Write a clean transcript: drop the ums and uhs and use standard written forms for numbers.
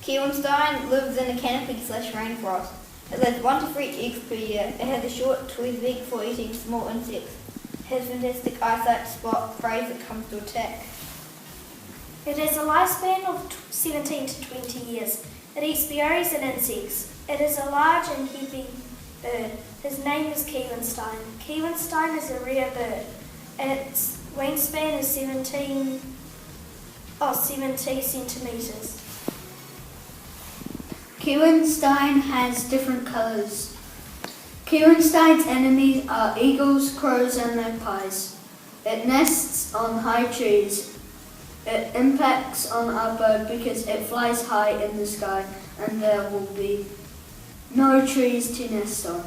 Kiwinstine lives in a canopy/rainforest. It lays 1 to 3 eggs per year. It has a short, tweezed beak for eating small insects. It has fantastic eyesight to spot prey that comes to attack. It has a lifespan of 17 to 20 years. It eats berries and insects. It is a large and heavy bird. His name is Kiwinstine. Kiwinstine is a rare bird. Its wingspan is 70 centimetres. Kiwinstine has different colours. Kiwinstine's enemies are eagles, crows and magpies. It nests on high trees. It impacts on our bird because it flies high in the sky and there will be no trees to nest on.